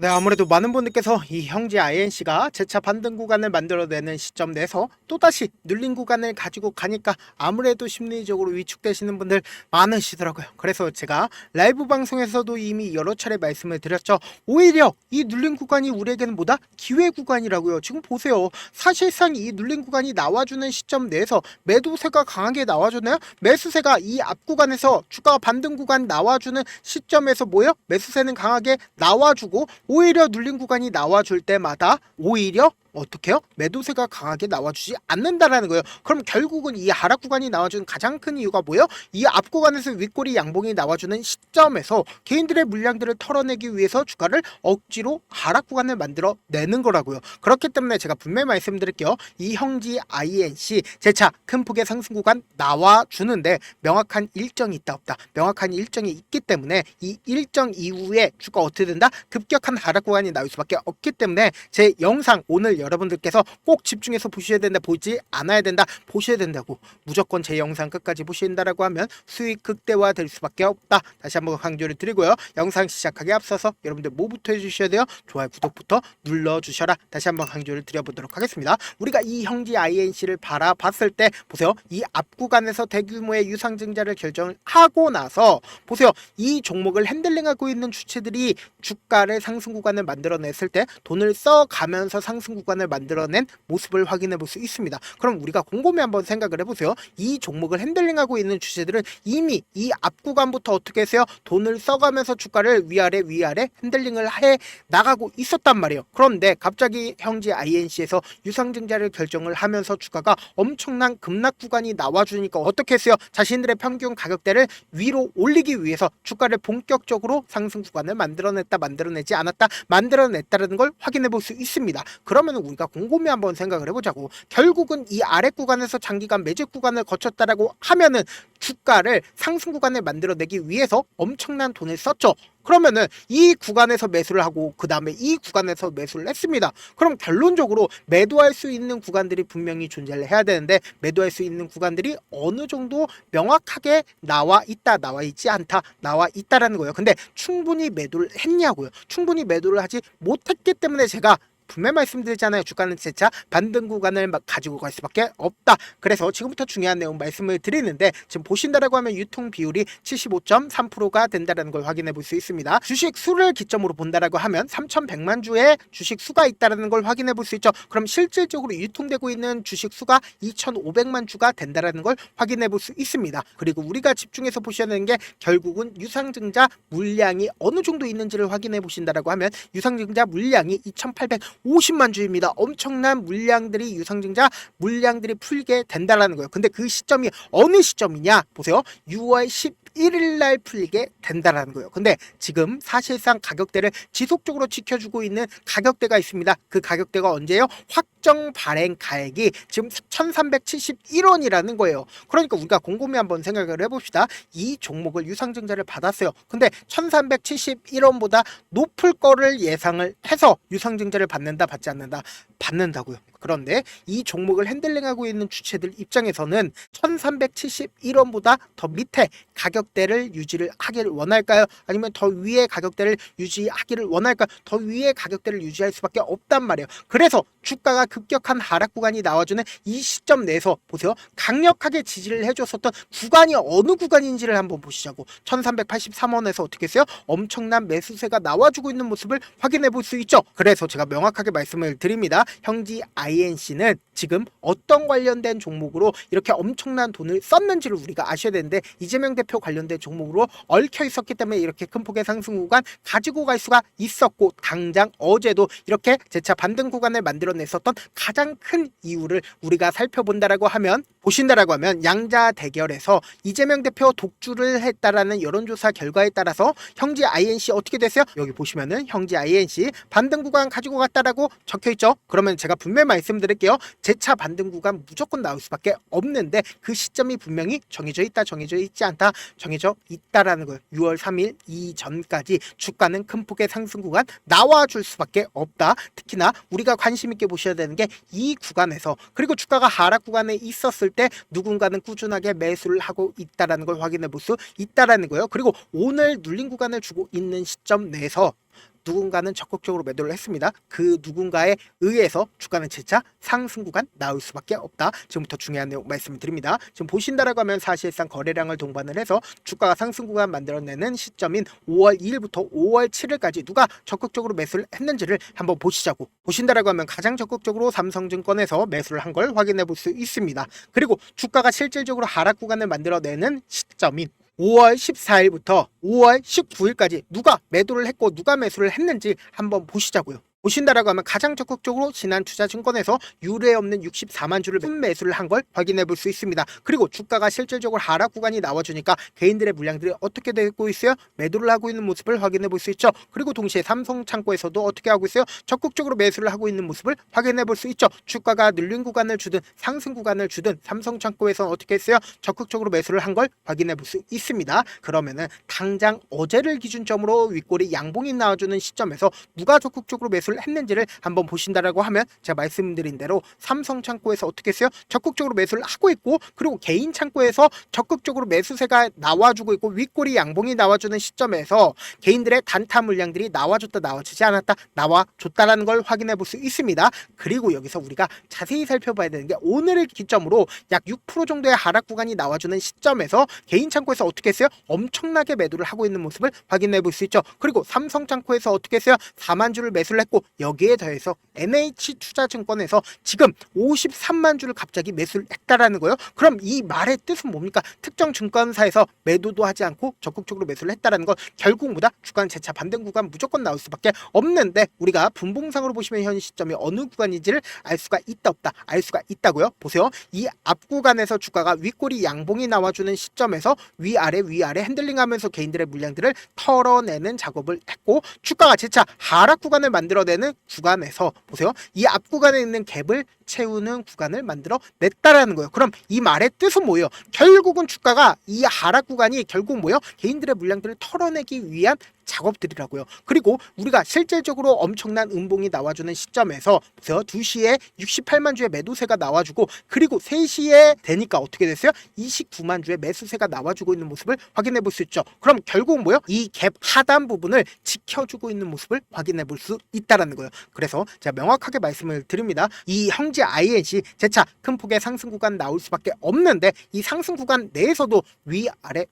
네, 아무래도 많은 분들께서 이 형제 INC가 재차 반등 구간을 만들어내는 시점 내에서 또다시 눌린 구간을 가지고 가니까 아무래도 심리적으로 위축되시는 분들 많으시더라고요. 그래서 제가 라이브 방송에서도 이미 여러 차례 말씀을 드렸죠. 오히려 이 눌린 구간이 우리에게는 뭐다? 기회 구간이라고요. 지금 보세요. 사실상 이 눌린 구간이 나와주는 시점 내에서 매도세가 강하게 나와줬나요? 매수세가 이 앞 구간에서 주가가 반등 구간 나와주는 시점에서 뭐예요? 매수세는 강하게 나와주고 오히려 눌린 구간이 나와줄 때마다 오히려 어떻게 해요? 매도세가 강하게 나와주지 않는다라는 거예요. 그럼 결국은 이 하락 구간이 나와주는 가장 큰 이유가 뭐예요? 이 앞 구간에서 윗꼬리 양봉이 나와주는 시점에서 개인들의 물량들을 털어내기 위해서 주가를 억지로 하락 구간을 만들어 내는 거라고요. 그렇기 때문에 제가 분명히 말씀드릴게요. 이 형지 INC 재차 큰 폭의 상승 구간 나와주는데 명확한 일정이 있다 없다. 명확한 일정이 있기 때문에 이 일정 이후에 주가 어떻게 된다? 급격한 하락 구간이 나올 수밖에 없기 때문에 제 영상 오늘 여러분들께서 꼭 집중해서 보셔야 된다, 보지 않아야 된다, 보셔야 된다고 무조건 제 영상 끝까지 보신다라고 하면 수익 극대화 될 수밖에 없다. 다시 한번 강조를 드리고요. 영상 시작하기 앞서서 여러분들 뭐부터 해주셔야 돼요? 좋아요, 구독부터 눌러주셔라. 다시 한번 강조를 드려보도록 하겠습니다. 우리가 이 형지 INC를 바라봤을 때 보세요. 이 앞 구간에서 대규모의 유상증자를 결정하고 나서 보세요. 이 종목을 핸들링하고 있는 주체들이 주가를 상승 구간을 만들어냈을 때 돈을 써가면서 상승 구간을 만들어낸 모습을 확인해 볼 수 있습니다. 그럼 우리가 곰곰이 한번 생각을 해보세요. 이 종목을 핸들링하고 있는 주체들은 이미 이 앞 구간부터 어떻게 했어요? 돈을 써가면서 주가를 위아래 핸들링을 해 나가고 있었단 말이에요. 그런데 갑자기 형지 INC에서 유상증자를 결정을 하면서 주가가 엄청난 급락 구간이 나와주니까 어떻게 했어요? 자신들의 평균 가격대를 위로 올리기 위해서 주가를 본격적으로 상승 구간을 만들어내지 않았다, 만들어냈다는 걸 확인해 볼 수 있습니다. 그러면 우리가 곰곰이 한번 생각을 해보자고. 결국은 이 아래 구간에서 장기간 매집 구간을 거쳤다라고 하면은 주가를 상승 구간을 만들어내기 위해서 엄청난 돈을 썼죠. 그러면은 이 구간에서 매수를 하고 그 다음에 이 구간에서 매수를 했습니다. 그럼 결론적으로 매도할 수 있는 구간들이 분명히 존재를 해야 되는데 매도할 수 있는 구간들이 어느 정도 명확하게 나와 있다, 나와 있지 않다, 나와 있다라는 거예요. 근데 충분히 매도를 했냐고요. 충분히 매도를 하지 못했기 때문에 제가 분명히 말씀드리잖아요. 주가는 재차 반등 구간을 가지고 갈 수밖에 없다. 그래서 지금부터 중요한 내용 말씀을 드리는데 지금 보신다라고 하면 유통 비율이 75.3%가 된다는 걸 확인해 볼 수 있습니다. 주식 수를 기점으로 본다라고 하면 3,100만 주의 주식 수가 있다는 걸 확인해 볼 수 있죠. 그럼 실질적으로 유통되고 있는 주식 수가 2,500만 주가 된다는 걸 확인해 볼 수 있습니다. 그리고 우리가 집중해서 보셔야 되는 게 결국은 유상증자 물량이 어느 정도 있는지를 확인해 보신다라고 하면 유상증자 물량이 2,850만 주입니다. 엄청난 물량들이 유상증자 물량들이 풀게 된다라는 거예요. 근데 그 시점이 어느 시점이냐 보세요. 6월 11일 날 풀리게 된다라는 거예요. 근데 지금 사실상 가격대를 지속적으로 지켜주고 있는 가격대가 있습니다. 그 가격대가 언제예요? 확정 발행 가액이 지금 1371원이라는 거예요. 그러니까 우리가 곰곰이 한번 생각을 해봅시다. 이 종목을 유상증자를 받았어요. 근데 1371원보다 높을 거를 예상을 해서 유상증자를 받는다, 받지 않는다? 받는다고요. 그런데 이 종목을 핸들링하고 있는 주체들 입장에서는 1371원보다 더 밑에 가격대를 유지를 하기를 원할까요? 아니면 더 위에 가격대를 유지하기를 원할까요? 더 위에 가격대를 유지할 수밖에 없단 말이에요. 그래서 주가가 급격한 하락 구간이 나와주는 이 시점 내에서 보세요. 강력하게 지지를 해줬었던 구간이 어느 구간인지를 한번 보시자고. 1383원에서 어떻게 했어요? 엄청난 매수세가 나와주고 있는 모습을 확인해 볼 수 있죠. 그래서 제가 명확하게 말씀을 드립니다. 형지 INC는 지금 어떤 관련된 종목으로 이렇게 엄청난 돈을 썼는지를 우리가 아셔야 되는데 이재명 대표 관련된 종목으로 얽혀 있었기 때문에 이렇게 큰 폭의 상승 구간 가지고 갈 수가 있었고 당장 어제도 이렇게 재차 반등 구간을 만들어냈었던 가장 큰 이유를 우리가 살펴본다라고 하면 보신다라고 하면 양자 대결에서 이재명 대표 독주를 했다라는 여론조사 결과에 따라서 형지 INC 어떻게 됐어요? 여기 보시면은 형지 INC 반등 구간 가지고 갔다라고 적혀있죠. 그러면 제가 분명히 말씀드릴게요. 재차 반등 구간 무조건 나올 수밖에 없는데 그 시점이 분명히 정해져 있다, 정해져 있지 않다, 정해져 있다라는 거예요. 6월 3일 이전까지 주가는 큰 폭의 상승 구간 나와줄 수밖에 없다. 특히나 우리가 관심 있게 보셔야 되는 게 이 구간에서 그리고 주가가 하락 구간에 있었을 때 누군가는 꾸준하게 매수를 하고 있다라는 걸 확인해 볼 수 있다라는 거예요. 그리고 오늘 눌린 구간을 주고 있는 시점 내에서 누군가는 적극적으로 매도를 했습니다. 그 누군가에 의해서 주가는 재차 상승 구간 나올 수밖에 없다. 지금부터 중요한 내용 말씀을 드립니다. 지금 보신다라고 하면 사실상 거래량을 동반을 해서 주가가 상승 구간 만들어내는 시점인 5월 2일부터 5월 7일까지 누가 적극적으로 매수를 했는지를 한번 보시자고. 보신다라고 하면 가장 적극적으로 삼성증권에서 매수를 한 걸 확인해 볼 수 있습니다. 그리고 주가가 실질적으로 하락 구간을 만들어내는 시점인 5월 14일부터 5월 19일까지 누가 매도를 했고 누가 매수를 했는지 한번 보시자고요. 보신다라고 하면 가장 적극적으로 신한투자증권에서 유례 없는 64만 주를 순매수를 한 걸 확인해 볼 수 있습니다. 그리고 주가가 실질적으로 하락 구간이 나와주니까 개인들의 물량들이 어떻게 되고 있어요? 매도를 하고 있는 모습을 확인해 볼 수 있죠. 그리고 동시에 삼성창고에서도 어떻게 하고 있어요? 적극적으로 매수를 하고 있는 모습을 확인해 볼 수 있죠. 주가가 눌린 구간을 주든 상승 구간을 주든 삼성창고에서는 어떻게 했어요? 적극적으로 매수를 한 걸 확인해 볼 수 있습니다. 그러면은 당장 어제를 기준점으로 윗골이 양봉이 나와주는 시점에서 누가 적극적으로 매수를 했는지를 한번 보신다라고 하면 제가 말씀드린 대로 삼성 창고에서 어떻게 했어요? 적극적으로 매수를 하고 있고 그리고 개인 창고에서 적극적으로 매수세가 나와주고 있고 윗골이 양봉이 나와주는 시점에서 개인들의 단타 물량들이 나와줬다 나와주지 않았다 나와줬다라는 걸 확인해 볼 수 있습니다. 그리고 여기서 우리가 자세히 살펴봐야 되는 게 오늘을 기점으로 약 6% 정도의 하락 구간이 나와주는 시점에서 개인 창고에서 어떻게 했어요? 엄청나게 매도를 하고 있는 모습을 확인해 볼 수 있죠. 그리고 삼성 창고에서 어떻게 했어요? 4만 주를 매수를 했고 여기에 더해서 NH투자증권에서 지금 53만 주를 갑자기 매수를 했다라는 거예요. 그럼 이 말의 뜻은 뭡니까? 특정 증권사에서 매도도 하지 않고 적극적으로 매수를 했다라는 건 결국 뭐다? 주가는 재차 반등 구간 무조건 나올 수밖에 없는데 우리가 분봉상으로 보시면 현 시점이 어느 구간인지를 알 수가 있다 없다? 알 수가 있다고요. 보세요. 이 앞 구간에서 주가가 윗골이 양봉이 나와주는 시점에서 위아래 핸들링하면서 개인들의 물량들을 털어내는 작업을 했고 주가가 재차 하락 구간을 만들어내는 구간에서 보세요. 이 앞 구간에 있는 갭을 채우는 구간을 만들어 냈다라는 거예요. 그럼 이 말의 뜻은 뭐예요? 결국은 주가가 이 하락 구간이 결국 뭐예요? 개인들의 물량들을 털어내기 위한 작업들이라고요. 그리고 우리가 실질적으로 엄청난 음봉이 나와주는 시점에서 보세요. 2시에 68만 주의 매도세가 나와주고 그리고 3시에 되니까 어떻게 됐어요? 29만 주의 매수세가 나와주고 있는 모습을 확인해 볼 수 있죠. 그럼 결국 뭐예요? 이 갭 하단 부분을 지켜주고 있는 모습을 확인해 볼 수 있다라는 거예요. 그래서 제가 명확하게 말씀을 드립니다. 이 형제 INC 재차 큰 폭의 상승 구간 나올 수밖에 없는데 이 상승 구간 내에서도 위아래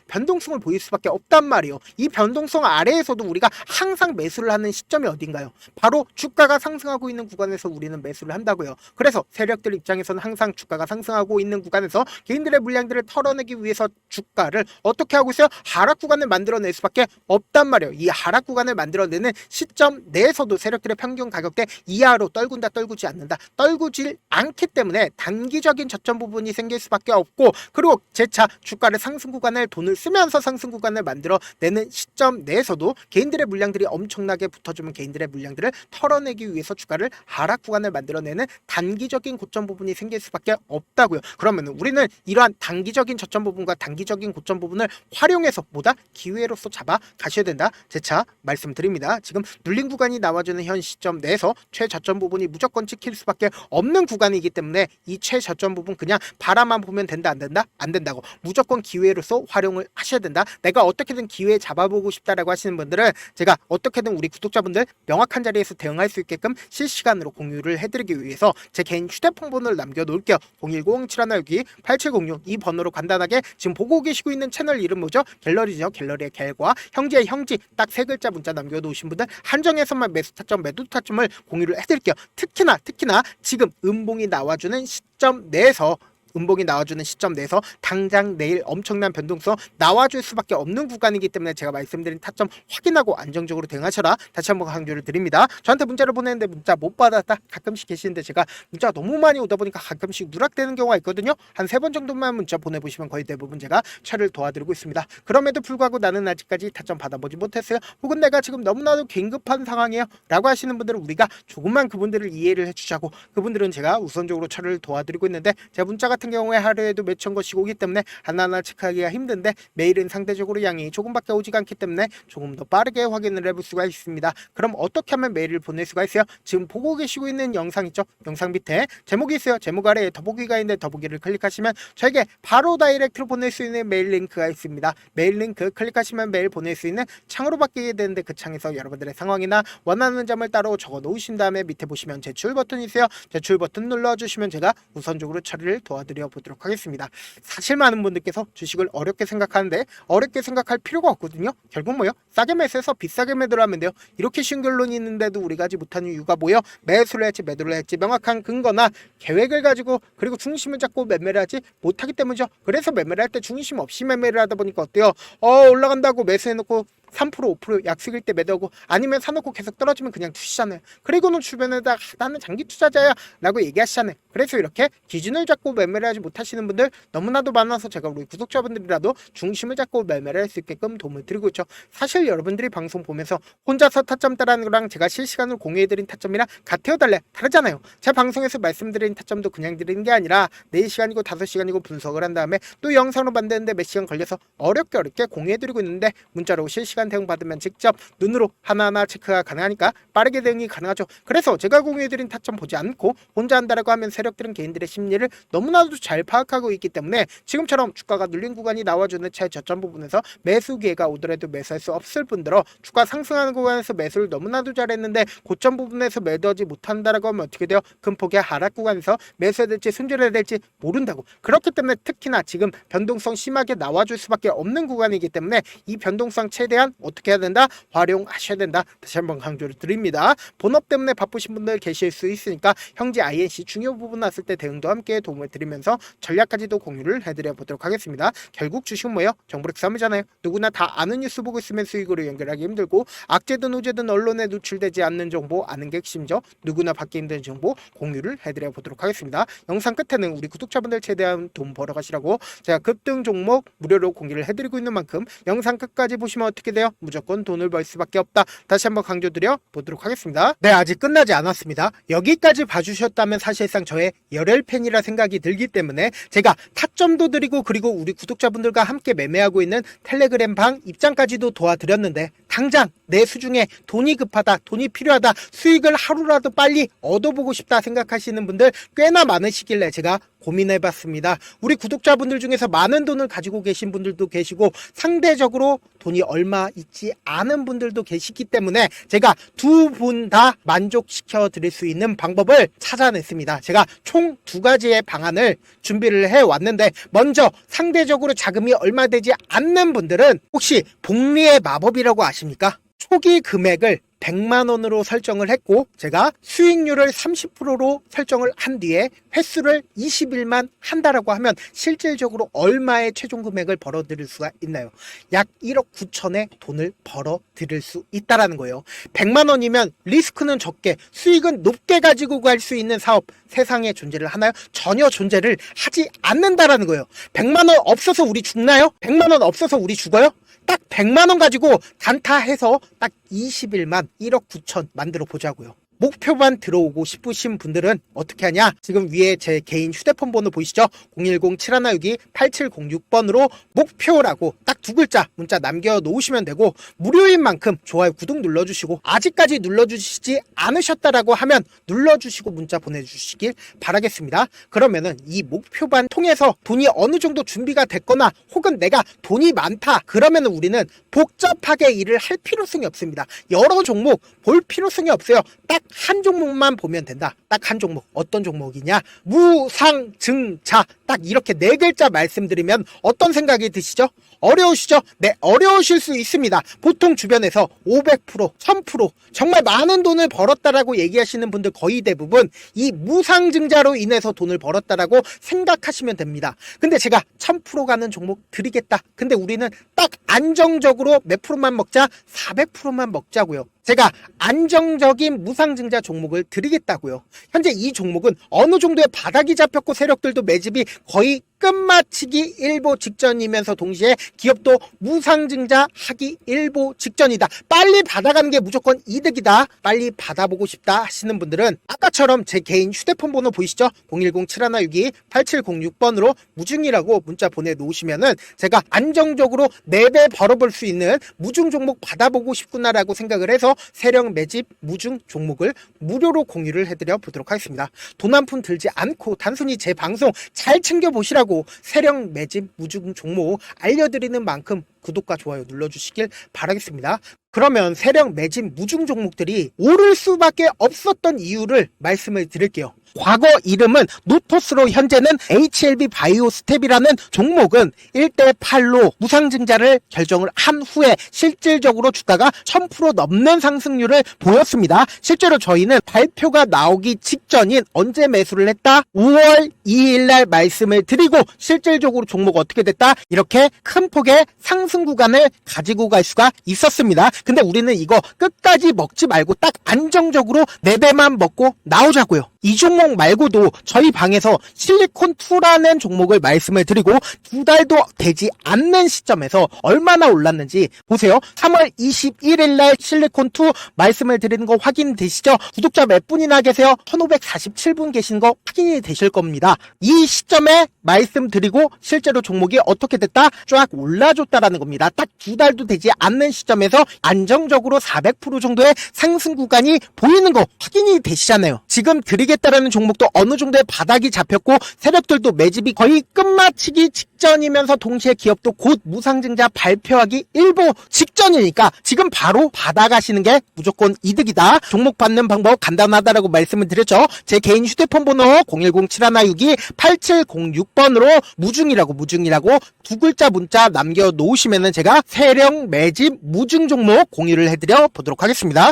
변동성을 보일 수밖에 없단 말이에요. 이 변동성 아래에서도 우리가 항상 매수를 하는 시점이 어딘가요? 바로 주가가 상승하고 있는 구간에서 우리는 매수를 한다고요. 그래서 세력들 입장에서는 항상 주가가 상승하고 있는 구간에서 개인들의 물량들을 털어내기 위해서 주가를 어떻게 하고 있어요? 하락 구간을 만들어낼 수밖에 없단 말이에요. 이 하락 구간을 만들어내는 시점 내에서도 세력들의 평균 가격대 이하로 떨군다 떨구지 않는다 떨구질 않기 때문에 단기적인 저점 부분이 생길 수밖에 없고 그리고 재차 주가를 상승 구간을 돈을 쓰면서 상승 구간을 만들어내는 시점 내에서도 개인들의 물량들이 엄청나게 붙어주면 개인들의 물량들을 털어내기 위해서 주가를 하락 구간을 만들어내는 단기적인 고점 부분이 생길 수밖에 없다고요. 그러면 우리는 이러한 단기적인 저점 부분과 단기적인 고점 부분을 활용해서 뭐다? 기회로서 잡아 가셔야 된다. 재차 말씀드립니다. 지금 눌린 구간이 나와주는 현 시점 내에서 최저점 부분이 무조건 찍힐 수밖에 없는 구간이기 때문에 이 최저점 부분 그냥 바라만 보면 된다 안 된다? 안 된다고. 무조건 기회로서 활용을 하셔야 된다. 내가 어떻게든 기회 잡아보고 싶다라고 하시는 분들은 제가 어떻게든 우리 구독자분들 명확한 자리에서 대응할 수 있게끔 실시간으로 공유를 해드리기 위해서 제 개인 휴대폰 번호를 남겨놓을게요. 010-7162-8706 이 번호로 간단하게 지금 보고 계시고 있는 채널 이름 뭐죠? 갤러리죠. 갤러리의 갤과 형제의 형지 딱 세 글자 문자 남겨놓으신 분들 한정해서만 매수 타점 매도 타점을 공유를 해드릴게요. 특히나 지금 음봉이 나와주는 시점 내에서 당장 내일 엄청난 변동성 나와줄 수밖에 없는 구간이기 때문에 제가 말씀드린 타점 확인하고 안정적으로 대응하셔라. 다시 한번 강조를 드립니다. 저한테 문자를 보내는데 문자 못 받았다 가끔씩 계시는데 제가 문자가 너무 많이 오다 보니까 가끔씩 누락되는 경우가 있거든요. 한 3번 정도만 문자 보내보시면 거의 대부분 제가 처리를 도와드리고 있습니다. 그럼에도 불구하고 나는 아직까지 타점 받아보지 못했어요. 혹은 내가 지금 너무나도 긴급한 상황이에요 라고 하시는 분들은 우리가 조금만 그분들을 이해를 해주자고 그분들은 제가 우선적으로 처리를 도와드리고 있는데 제 문자가 같은 경우에 하루에도 몇천 건씩 오기 때문에 하나하나 체크하기가 힘든데 매일은 상대적으로 양이 조금밖에 오지가 않기 때문에 조금 더 빠르게 확인을 해볼 수가 있습니다. 그럼 어떻게 하면 메일을 보낼 수가 있어요? 지금 보고 계시고 있는 영상 있죠? 영상 밑에 제목이 있어요. 제목 아래에 더보기가 있는데 더보기를 클릭하시면 저에게 바로 다이렉트로 보낼 수 있는 메일 링크가 있습니다. 메일 링크 클릭하시면 메일 보낼 수 있는 창으로 바뀌게 되는데 그 창에서 여러분들의 상황이나 원하는 점을 따로 적어 놓으신 다음에 밑에 보시면 제출 버튼이 있어요. 제출 버튼 눌러주시면 제가 우선적으로 처리를 도와드려 보도록 하겠습니다. 사실 많은 분들께서 주식을 어렵게 생각하는데 어렵게 생각할 필요가 없거든요. 결국 뭐요? 싸게 매수해서 비싸게 매도를 하면 돼요. 이렇게 쉬운 결론이 있는데도 우리가 하지 못하는 이유가 뭐예요? 매수를 했지 매도를 했지 명확한 근거나 계획을 가지고 그리고 중심을 잡고 매매를 하지 못하기 때문이죠. 그래서 매매를 할 때 중심 없이 매매를 하다 보니까 어때요? 올라간다고 매수해놓고 3% 5% 약속일 때 매도하고 아니면 사놓고 계속 떨어지면 그냥 투시잖아요. 그리고는 주변에다 나는 장기 투자자야 라고 얘기하시잖아요. 그래서 이렇게 기준을 잡고 매매를 하지 못하시는 분들 너무나도 많아서 제가 우리 구독자분들이라도 중심을 잡고 매매를 할 수 있게끔 도움을 드리고 있죠. 사실 여러분들이 방송 보면서 혼자서 타점 따라하는 거랑 제가 실시간으로 공유해드린 타점이랑 같아요 달라요? 다르잖아요. 제 방송에서 말씀드린 타점도 그냥 드리는 게 아니라 4시간이고 5시간이고 분석을 한 다음에 또 영상으로 만드는데 몇 시간 걸려서 어렵게 공유해드리고 있는데 문자로 실시간 대응 받으면 직접 눈으로 하나하나 체크가 가능하니까 빠르게 대응이 가능하죠. 그래서 제가 공유해드린 타점 보지 않고 혼자 한다라고 하면 세력들은 개인들의 심리를 너무나도 잘 파악하고 있기 때문에 지금처럼 주가가 눌린 구간이 나와주는 최저점 부분에서 매수 기회가 오더라도 매수할 수 없을 뿐더러 주가 상승하는 구간에서 매수를 너무나도 잘했는데 고점 부분에서 매도하지 못한다라고 하면 어떻게 돼요? 큰 폭의 하락 구간에서 매수해야 될지 손절해야 될지 모른다고. 그렇기 때문에 특히나 지금 변동성 심하게 나와줄 수밖에 없는 구간이기 때문에 이 변동성 최대한 어떻게 해야 된다? 활용하셔야 된다. 다시 한번 강조를 드립니다. 본업 때문에 바쁘신 분들 계실 수 있으니까 형제 INC 중요 부분 났을 때 대응도 함께 도움을 드리면서 전략까지도 공유를 해드려 보도록 하겠습니다. 결국 주식은 뭐예요? 정보력 싸움이잖아요. 누구나 다 아는 뉴스 보고 있으면 수익으로 연결하기 힘들고 악재든 우재든 언론에 노출되지 않는 정보 아는 게 핵심이죠. 누구나 받기 힘든 정보 공유를 해드려 보도록 하겠습니다. 영상 끝에는 우리 구독자분들 최대한 돈 벌어가시라고 제가 급등 종목 무료로 공개를 해드리고 있는 만큼 영상 끝까지 보시면 어떻게 돼요? 무조건 돈을 벌 수밖에 없다. 다시 한번 강조드려 보도록 하겠습니다. 네, 아직 끝나지 않았습니다. 여기까지 봐주셨다면 사실상 저의 열혈 팬이라 생각이 들기 때문에 제가 타점도 드리고 그리고 우리 구독자분들과 함께 매매하고 있는 텔레그램 방 입장까지도 도와드렸는데 당장 내 수중에 돈이 급하다, 돈이 필요하다, 수익을 하루라도 빨리 얻어보고 싶다 생각하시는 분들 꽤나 많으시길래 제가 고민해봤습니다. 우리 구독자분들 중에서 많은 돈을 가지고 계신 분들도 계시고 상대적으로 돈이 얼마 있지 않은 분들도 계시기 때문에 제가 두 분 다 만족시켜 드릴 수 있는 방법을 찾아냈습니다. 제가 총 2가지의 방안을 준비를 해왔는데 먼저 상대적으로 자금이 얼마 되지 않는 분들은 혹시 복리의 마법이라고 아십니까? 초기 금액을 100만원으로 설정을 했고 제가 수익률을 30%로 설정을 한 뒤에 횟수를 20일만 한다라고 하면 실질적으로 얼마의 최종 금액을 벌어들일 수가 있나요? 약 1억 9천의 돈을 벌어들일 수 있다라는 거예요. 100만원이면 리스크는 적게 수익은 높게 가지고 갈 수 있는 사업 세상에 존재를 하나요? 전혀 존재를 하지 않는다라는 거예요. 100만원 없어서 우리 죽나요? 100만원 없어서 우리 죽어요? 딱 100만원 가지고 단타해서 딱 20일만 1억 9천 만들어 보자고요. 목표만 들어오고 싶으신 분들은 어떻게 하냐? 지금 위에 제 개인 휴대폰 번호 보이시죠? 010-7162-8706번으로 목표라고 딱 2글자 문자 남겨놓으시면 되고 무료인 만큼 좋아요 구독 눌러주시고 아직까지 눌러주시지 않으셨다라고 하면 눌러주시고 문자 보내주시길 바라겠습니다. 그러면은 이 목표반 통해서 돈이 어느 정도 준비가 됐거나 혹은 내가 돈이 많다 그러면은 우리는 복잡하게 일을 할 필요성이 없습니다. 여러 종목 볼 필요성이 없어요. 딱 한 종목만 보면 된다. 딱 한 종목. 어떤 종목이냐? 무상증자. 딱 이렇게 4글자 말씀드리면 어떤 생각이 드시죠? 어려우시죠? 네, 어려우실 수 있습니다. 보통 주변에서 500%, 1000% 정말 많은 돈을 벌었다라고 얘기하시는 분들 거의 대부분 이 무상증자로 인해서 돈을 벌었다라고 생각하시면 됩니다. 근데 제가 1000% 가는 종목 드리겠다. 근데 우리는 딱 안정적으로 몇 프로만 먹자? 400%만 먹자고요. 제가 안정적인 무상증자 종목을 드리겠다고요. 현재 이 종목은 어느 정도의 바닥이 잡혔고 세력들도 매집이 거의 끝마치기 일보 직전이면서 동시에 기업도 무상증자 하기 일보 직전이다. 빨리 받아가는 게 무조건 이득이다. 빨리 받아보고 싶다 하시는 분들은 아까처럼 제 개인 휴대폰 번호 보이시죠? 010-7162-8706번으로 무중이라고 문자 보내놓으시면은 제가 안정적으로 4배 벌어볼 수 있는 무중 종목 받아보고 싶구나라고 생각을 해서 세력 매집 무중 종목을 무료로 공유를 해드려 보도록 하겠습니다. 돈 한 푼 들지 않고 단순히 제 방송 잘 챙겨보시라고 세력 매집 무중 종목 알려드리는 만큼 구독과 좋아요 눌러주시길 바라겠습니다. 그러면 세력 매집 무중 종목들이 오를 수밖에 없었던 이유를 말씀을 드릴게요. 과거 이름은 노토스로 현재는 HLB 바이오 스텝이라는 종목은 1대8로 무상증자를 결정을 한 후에 실질적으로 주가가 1000% 넘는 상승률을 보였습니다. 실제로 저희는 발표가 나오기 직전인 언제 매수를 했다? 5월 2일 날 말씀을 드리고 실질적으로 종목 어떻게 됐다? 이렇게 큰 폭의 상승 구간을 가지고 갈 수가 있었습니다. 근데 우리는 이거 끝까지 먹지 말고 딱 안정적으로 4배만 먹고 나오자고요. 이 종목 말고도 저희 방에서 실리콘2라는 종목을 말씀을 드리고 2달도 되지 않는 시점에서 얼마나 올랐는지 보세요. 3월 21일 날 실리콘2 말씀을 드리는 거 확인되시죠? 구독자 몇 분이나 계세요? 1547분 계신 거 확인이 되실 겁니다. 이 시점에 말씀드리고 실제로 종목이 어떻게 됐다? 쫙 올라줬다라는 겁니다. 딱 2달도 되지 않는 시점에서 안정적으로 400% 정도의 상승 구간이 보이는 거 확인이 되시잖아요. 지금 드리겠다라는 종목도 어느 정도의 바닥이 잡혔고 세력들도 매집이 거의 끝마치기 직전이면서 동시에 기업도 곧 무상증자 발표하기 일보 직전이니까 지금 바로 받아가시는 게 무조건 이득이다. 종목 받는 방법 간단하다라고 말씀을 드렸죠. 제 개인 휴대폰 번호 010-7162-8706번으로 무중이라고 두 글자 문자 남겨놓으시면은 제가 세력 매집 무중 종목 공유를 해드려 보도록 하겠습니다.